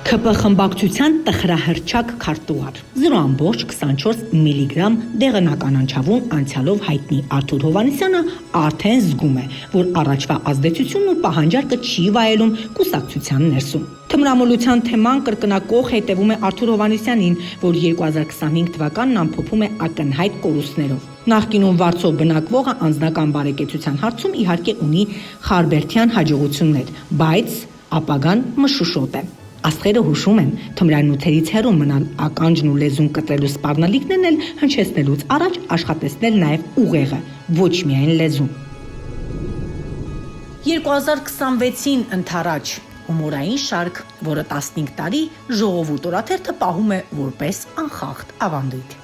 ՔՊ խմբակցության տխրահրճակ քարտուղար 0.24 միլիգրամ դեղնական անչավուն անցյալով հայտնի Արթուր Հովհաննիսյանը արդեն զգում է, որ առաջվա ազդեցությունն ու պահանջարկը չի վայելում կուսակցության ներսում։ Թմրամոլության թեման կրկնակող հետևում է Արթուր Հովհաննիսյանին, որ 2025 թվականն ամփոփում է ակնհայտ կորուստներով։ Նախկինում վարձով բնակվողը անձնական բարեկեցության հարցում իհարկե ունի խարբերդյան հաջողություններ, բայց ապագան մշուշոտ է։ Աստղերը հուշում են, թմրանյութերից հեռու մնալ ականջն ու լեզուն կտրելու սպառնալիքներն էլ հնչեցնելուց առաջ աշխատեցնել նաև ուղեղը, ոչ միայն լեզուն։ 2026-ին ընթരാճ հումորային շարք, որը 15 տարի ժողովուրդ օրաթերթը պահում է որպես անխախտ ավանդույթ։